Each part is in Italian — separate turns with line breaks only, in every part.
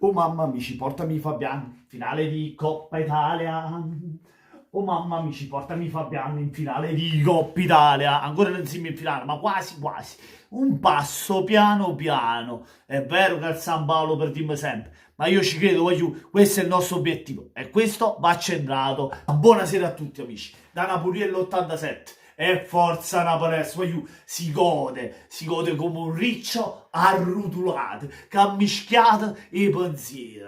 Oh mamma amici, portami Fabian, finale di Coppa Italia. Oh mamma amici, portami Fabian in finale di Coppa Italia. Ancora non siamo in finale, ma quasi quasi. Un passo piano piano. È vero che al San Paolo perdiamo sempre, ma io ci credo, voglio, questo è il nostro obiettivo e questo va centrato. Buonasera a tutti amici, da Napoliello 87. E forza Napolès, voglio, si gode come un riccio arrotolato, che ha mischiato i pensieri.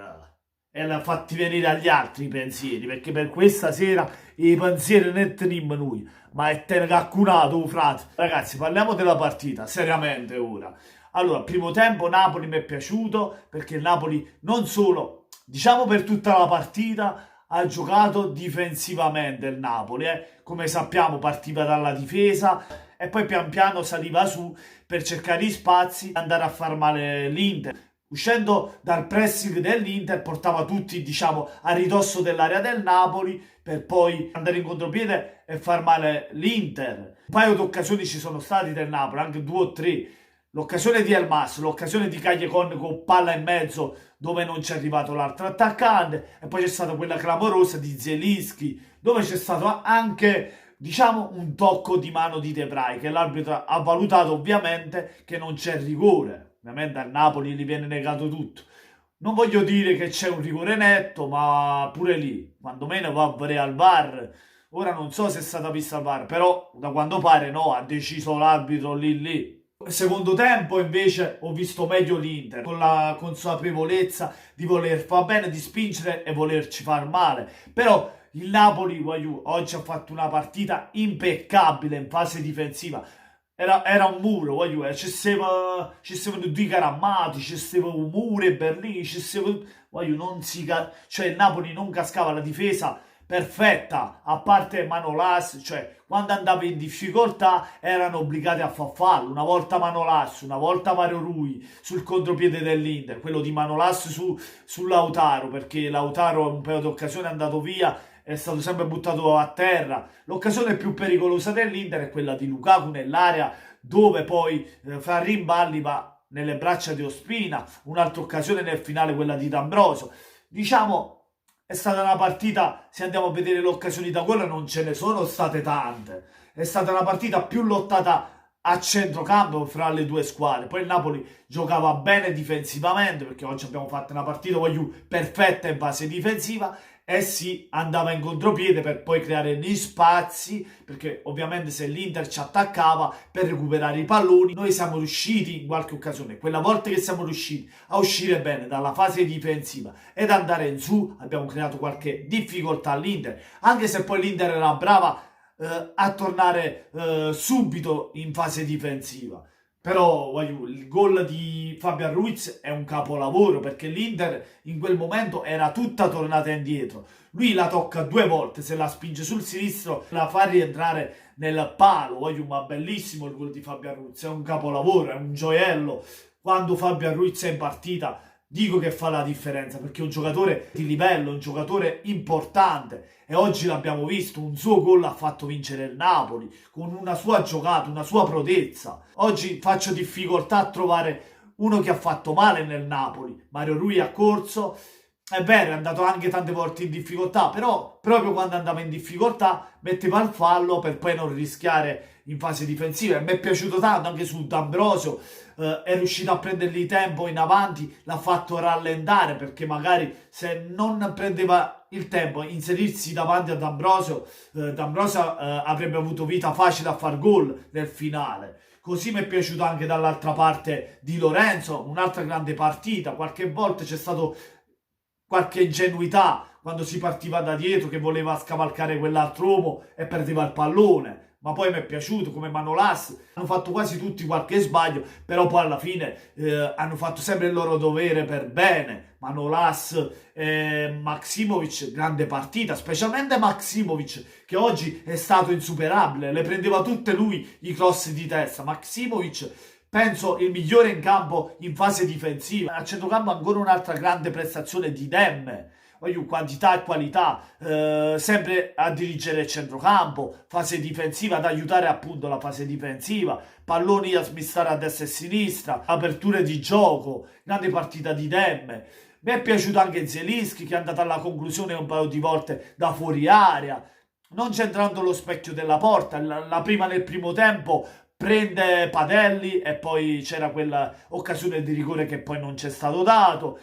E l'ha fatti venire agli altri i pensieri, perché per questa sera i pensieri ne teniamo noi, ma è tenecacunato, frate. Ragazzi, parliamo della partita, seriamente ora. Allora, primo tempo Napoli mi è piaciuto, perché il Napoli non solo, diciamo per tutta la partita, ha giocato difensivamente il Napoli, come sappiamo partiva dalla difesa e poi pian piano saliva su per cercare gli spazi e andare a far male l'Inter. Uscendo dal pressing dell'Inter portava tutti, diciamo, a ridosso dell'area del Napoli per poi andare in contropiede e far male l'Inter. Un paio di occasioni ci sono state del Napoli, anche due o tre. L'occasione di Elmas, l'occasione di Cagliacon con palla in mezzo dove non c'è arrivato l'altro attaccante e poi c'è stata quella clamorosa di Zelinski dove c'è stato anche, diciamo, un tocco di mano di De Vrij che l'arbitro ha valutato ovviamente che non c'è rigore. Ovviamente al Napoli gli viene negato tutto. Non voglio dire che c'è un rigore netto, ma pure lì, quando meno va a vedere al VAR. Ora non so se è stata vista al VAR, però da quando pare no, ha deciso l'arbitro lì. Secondo tempo invece ho visto meglio l'Inter, con la consapevolezza di voler far bene, di spingere e volerci far male. Però il Napoli, voglio, oggi ha fatto una partita impeccabile in fase difensiva. Era un muro, voglio, ci stavano due carammati, ci stavano mure, Berlini, ci stavano, voglio, non si, cioè il Napoli non cascava la difesa perfetta, a parte Manolas, cioè quando andava in difficoltà erano obbligati a far fallo, una volta Manolas, una volta Mario Rui sul contropiede dell'Inter, quello di Manolas su Lautaro, perché Lautaro un paio di occasioni è andato via, è stato sempre buttato a terra. L'occasione più pericolosa dell'Inter è quella di Lukaku nell'area dove poi fa rimballi va nelle braccia di Ospina, un'altra occasione nel finale quella di D'Ambrosio. Diciamo è stata una partita, se andiamo a vedere le occasioni da gol non ce ne sono state tante. È stata una partita più lottata a centrocampo fra le due squadre. Poi il Napoli giocava bene difensivamente perché oggi abbiamo fatto una partita voglio, perfetta in fase difensiva e si andava in contropiede per poi creare gli spazi, perché ovviamente se l'Inter ci attaccava per recuperare i palloni, noi siamo riusciti in qualche occasione, quella volta che siamo riusciti a uscire bene dalla fase difensiva ed andare in su, abbiamo creato qualche difficoltà all'Inter, anche se poi l'Inter era brava a tornare subito in fase difensiva. Però voglio, il gol di Fabian Ruiz è un capolavoro perché l'Inter in quel momento era tutta tornata indietro. Lui la tocca due volte, se la spinge sul sinistro, la fa rientrare nel palo. Voglio, ma bellissimo il gol di Fabian Ruiz, è un capolavoro, è un gioiello. Quando Fabian Ruiz è in partita, dico che fa la differenza perché è un giocatore di livello, un giocatore importante e oggi l'abbiamo visto, un suo gol ha fatto vincere il Napoli con una sua giocata, una sua prodezza. Oggi faccio difficoltà a trovare uno che ha fatto male nel Napoli. Mario Rui ha corso, è vero, è andato anche tante volte in difficoltà, però proprio quando andava in difficoltà metteva il fallo per poi non rischiare in fase difensiva. E mi è piaciuto tanto anche su D'Ambrosio, è riuscito a prendergli tempo in avanti, l'ha fatto rallentare perché magari se non prendeva il tempo inserirsi davanti a D'Ambrosio, D'Ambrosio avrebbe avuto vita facile a far gol nel finale. Così mi è piaciuto anche dall'altra parte di Lorenzo, un'altra grande partita. Qualche volta c'è stato qualche ingenuità quando si partiva da dietro che voleva scavalcare quell'altro uomo e perdeva il pallone. Ma poi mi è piaciuto come Manolas, hanno fatto quasi tutti qualche sbaglio, però poi alla fine hanno fatto sempre il loro dovere per bene. Manolas e Maksimovic, grande partita, specialmente Maksimovic che oggi è stato insuperabile, le prendeva tutte lui i cross di testa. Maksimovic penso il migliore in campo in fase difensiva. A centrocampo ancora un'altra grande prestazione di Demme. Voglio quantità e qualità, sempre a dirigere il centrocampo, fase difensiva, ad aiutare appunto la fase difensiva, palloni a smistare a destra e a sinistra, aperture di gioco, grande partita di Demme. Mi è piaciuto anche Zielinski che è andato alla conclusione un paio di volte da fuori area, non centrando lo specchio della porta. La prima nel primo tempo prende Padelli e poi c'era quella occasione di rigore che poi non c'è stato dato.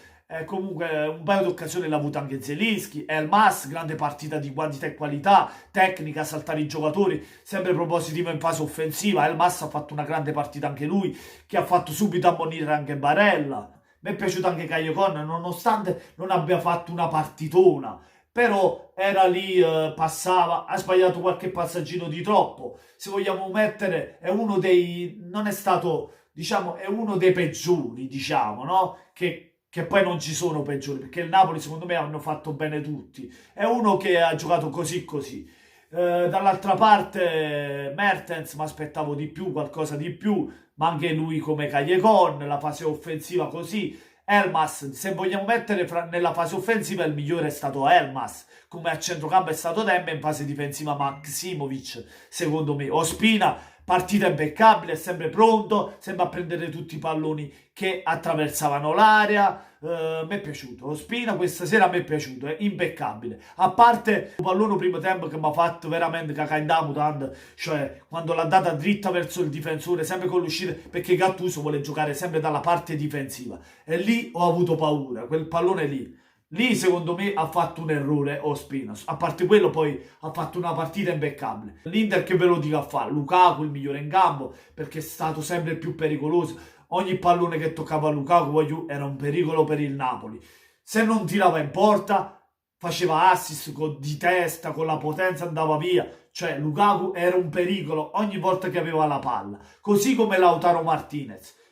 Comunque un paio di occasioni l'ha avuto anche Zielinski. Elmas, grande partita di quantità e qualità, tecnica, saltare i giocatori, sempre propositivo in fase offensiva. Elmas ha fatto una grande partita anche lui, che ha fatto subito ammonire anche Barella. Mi è piaciuto anche Caio Con, nonostante non abbia fatto una partitona, però era lì, passava, ha sbagliato qualche passaggino di troppo. Se vogliamo mettere, è uno dei, non è stato, diciamo, è uno dei peggiori, diciamo, no? Che poi non ci sono peggiori, perché il Napoli secondo me hanno fatto bene tutti. È uno che ha giocato così così. Dall'altra parte Mertens mi aspettavo di più, qualcosa di più, ma anche lui come Callejon, la fase offensiva così. Elmas, se vogliamo mettere nella fase offensiva il migliore è stato Elmas, come a centrocampo è stato Dembe, in fase difensiva Maksimovic, secondo me. Ospina, partita impeccabile, è sempre pronto, sembra a prendere tutti i palloni che attraversavano l'area. Mi è piaciuto, Ospina questa sera mi è piaciuto, è impeccabile. A parte un pallone primo tempo che mi ha fatto veramente cacà in damutand, cioè quando l'ha data dritta verso il difensore, sempre con l'uscita, perché Gattuso vuole giocare sempre dalla parte difensiva. E lì ho avuto paura, quel pallone lì. Lì secondo me ha fatto un errore Ospina, a parte quello poi ha fatto una partita impeccabile. L'Inter che ve lo dico a fare, Lukaku il migliore in campo perché è stato sempre più pericoloso, ogni pallone che toccava a Lukaku era un pericolo per il Napoli. Se non tirava in porta faceva assist di testa, con la potenza andava via, cioè Lukaku era un pericolo ogni volta che aveva la palla, così come Lautaro Martinez.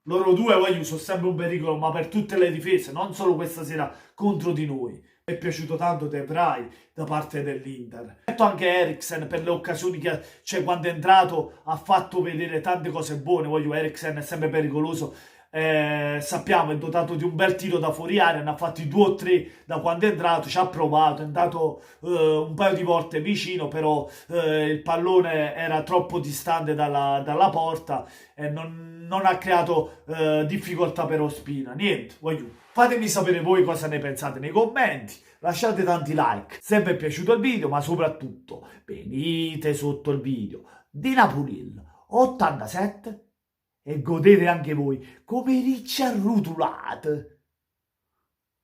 Loro due sono sempre un pericolo, ma per tutte le difese, non solo questa sera contro di noi. Mi è piaciuto tanto De Vrij da parte dell'Inter. Ho detto anche Eriksen per le occasioni che, cioè, quando è entrato ha fatto vedere tante cose buone. Eriksen è sempre pericoloso. Sappiamo, è dotato di un bel tiro da fuori area, ne ha fatti 2 o 3 da quando è entrato, ci ha provato, è andato un paio di volte vicino, però il pallone era troppo distante dalla porta e non ha creato difficoltà per Ospina. Niente, fatemi sapere voi cosa ne pensate nei commenti, lasciate tanti like se vi è piaciuto il video, ma soprattutto venite sotto il video di Napulil 87 e godete anche voi come ricci arrotolate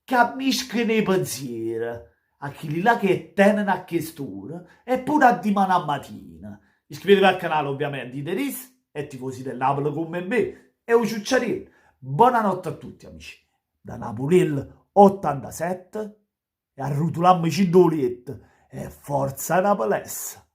che ammiscono i pensieri a quelli là che tengono a quest'ora e pure a dimane a mattina. Iscrivetevi al canale ovviamente, dite ris e tifosi del Napoli come me e un ciucciarino. Buonanotte a tutti amici da Napulil 87 e arrotolammoci doletto e forza Napolessa.